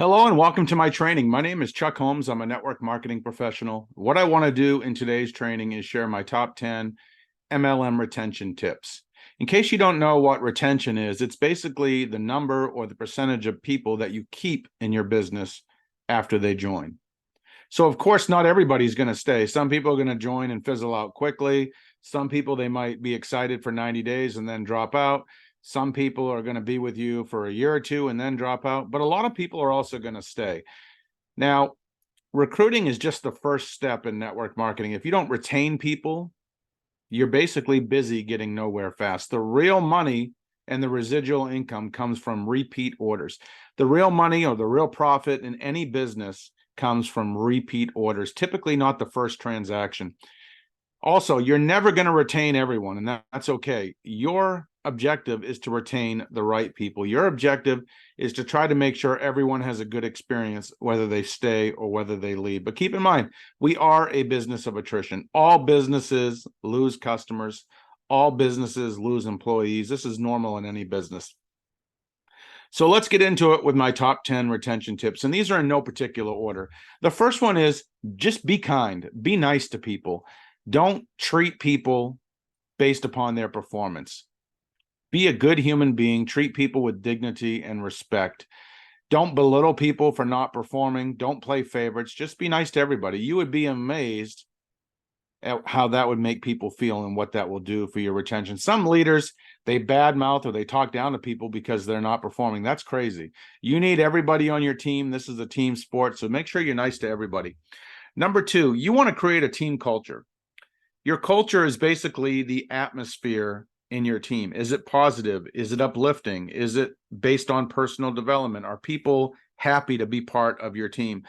Hello and welcome to my training. My name is Chuck Holmes. I'm a network marketing professional. What I want to do in today's training is share my top 10 MLM retention tips. In case you don't know what retention is, it's basically the number or the percentage of people that you keep in your business after they join. So, of course, not everybody's going to stay. Some people are going to join and fizzle out quickly. Some people, they might be excited for 90 days and then drop out. Some people are going to be with you for a year or two and then drop out. But a lot of people are also going to stay. Now, recruiting is just the first step in network marketing. If you don't retain people, you're basically busy getting nowhere fast. The real money and the residual income comes from repeat orders. The real money or the real profit in any business comes from repeat orders, typically not the first transaction. Also, you're never going to retain everyone, and that's okay. Your objective is to retain the right people. Your objective is to try to make sure everyone has a good experience, whether they stay or whether they leave. But keep in mind, we are a business of attrition. All businesses lose customers. All businesses lose employees. This is normal in any business. So let's get into it with my top 10 retention tips. And these are in no particular order. The first one is just be kind, be nice to people. Don't treat people based upon their performance. Be a good human being, treat people with dignity and respect. Don't belittle people for not performing. Don't play favorites. Just be nice to everybody. You would be amazed at how that would make people feel and what that will do for your retention. Some leaders, they badmouth or they talk down to people because they're not performing. That's crazy. You need everybody on your team. This is a team sport, so make sure you're nice to everybody. Number two, you want to create a team culture. Your culture is basically the atmosphere in your team. Is it positive? Is it uplifting? Is it based on personal development? Are people happy to be part of your team?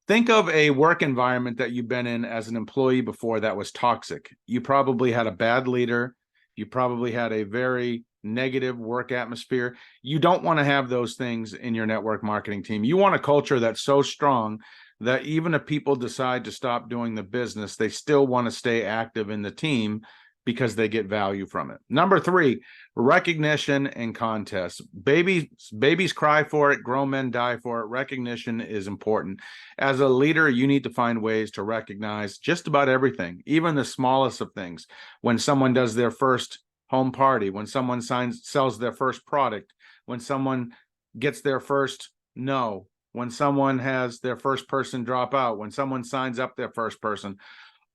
Think of a work environment that you've been in as an employee before that was toxic. You probably had a bad leader. You probably had a very negative work atmosphere. You don't want to have those things in your network marketing team. You want a culture that's so strong that even if people decide to stop doing the business, they still want to stay active in the team because they get value from it. Number three, recognition and contests. Babies cry for it, grown men die for it. Recognition is important. As a leader, you need to find ways to recognize just about everything, even the smallest of things. When someone does their first home party, when someone sells their first product, when someone gets their first no, when someone has their first person drop out, when someone signs up their first person.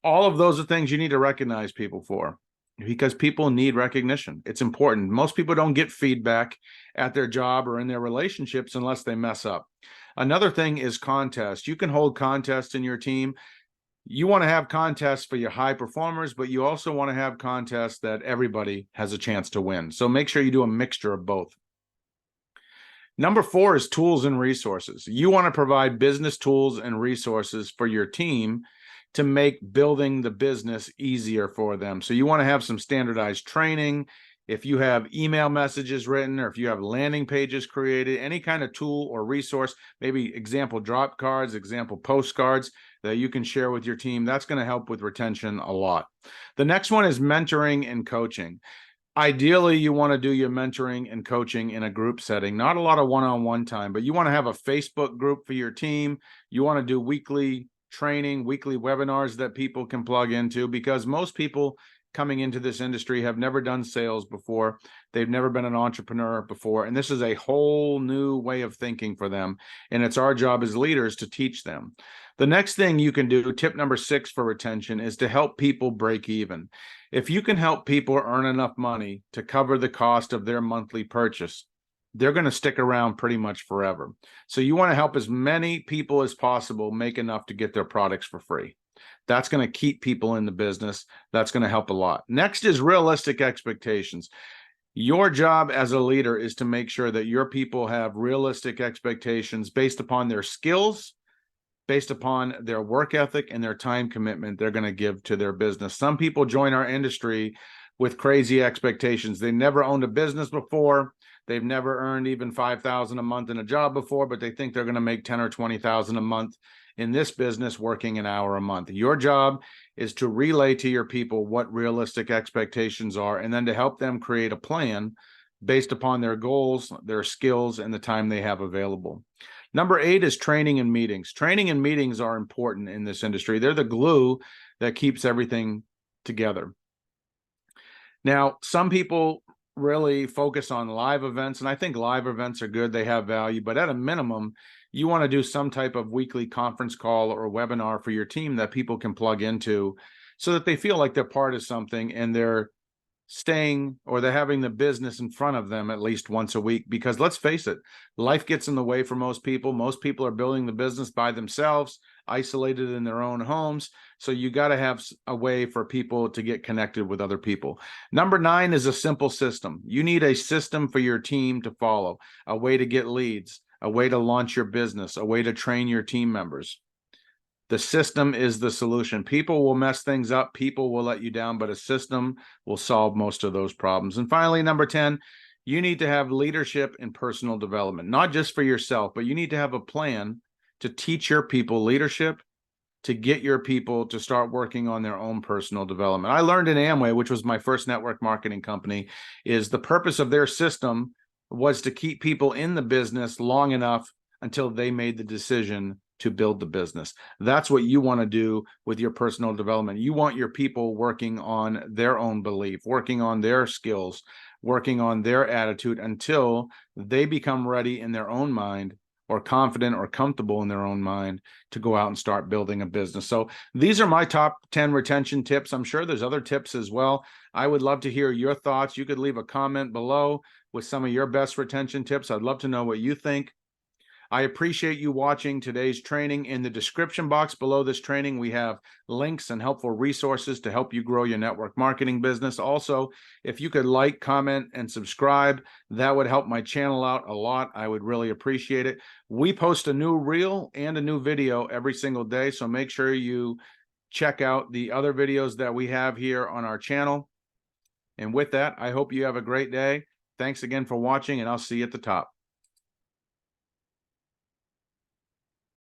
All of those are things you need to recognize people for because people need recognition. It's important. Most people don't get feedback at their job or in their relationships unless they mess up. Another thing is contests. You can hold contests in your team. You want to have contests for your high performers, but you also want to have contests that everybody has a chance to win. So make sure you do a mixture of both. Number four is tools and resources. You want to provide business tools and resources for your team to make building the business easier for them. So you want to have some standardized training. If you have email messages written or if you have landing pages created, any kind of tool or resource, maybe example drop cards, example postcards that you can share with your team, that's going to help with retention a lot. The next one is mentoring and coaching. Ideally, you want to do your mentoring and coaching in a group setting, not a lot of one-on-one time, but you want to have a Facebook group for your team. You want to do weekly training, weekly webinars that people can plug into, because most people coming into this industry have never done sales before. They've never been an entrepreneur before. And this is a whole new way of thinking for them. And it's our job as leaders to teach them. The next thing you can do, tip number 6 for retention, is to help people break even. If you can help people earn enough money to cover the cost of their monthly purchase, they're going to stick around pretty much forever. So you want to help as many people as possible make enough to get their products for free. That's going to keep people in the business. That's going to help a lot. Next is realistic expectations. Your job as a leader is to make sure that your people have realistic expectations based upon their skills, based upon their work ethic and their time commitment they're going to give to their business. Some people join our industry with crazy expectations. They never owned a business before. They've never earned even $5,000 a month in a job before, but they think they're going to make $10,000 or $20,000 a month in this business working an hour a month. Your job is to relay to your people what realistic expectations are, and then to help them create a plan based upon their goals, their skills, and the time they have available. Number 8 is training and meetings. Training and meetings are important in this industry. They're the glue that keeps everything together. Now, some people really focus on live events, and I think live events are good. They have value, but at a minimum, you want to do some type of weekly conference call or webinar for your team that people can plug into so that they feel like they're part of something and they're staying, or they're having the business in front of them at least once a week. Because let's face it, life gets in the way for most people. Most people are building the business by themselves, isolated in their own homes. So you got to have a way for people to get connected with other people. Number 9 is a simple system. You need a system for your team to follow, a way to get leads, a way to launch your business, a way to train your team members. The system is the solution. People will mess things up. People will let you down, but a system will solve most of those problems. And finally, number 10, you need to have leadership and personal development, not just for yourself, but you need to have a plan to teach your people leadership, to get your people to start working on their own personal development. I learned in Amway, which was my first network marketing company, is the purpose of their system was to keep people in the business long enough until they made the decision to build the business. That's what you want to do with your personal development. You want your people working on their own belief, working on their skills, working on their attitude until they become ready in their own mind, or confident or comfortable in their own mind, to go out and start building a business. So these are my top 10 retention tips. I'm sure there's other tips as well. I would love to hear your thoughts. You could leave a comment below with some of your best retention tips. I'd love to know what you think. I appreciate you watching today's training. In the description box below this training, we have links and helpful resources to help you grow your network marketing business. Also, if you could like, comment, and subscribe, that would help my channel out a lot. I would really appreciate it. We post a new reel and a new video every single day, so make sure you check out the other videos that we have here on our channel. And with that, I hope you have a great day. Thanks again for watching, and I'll see you at the top.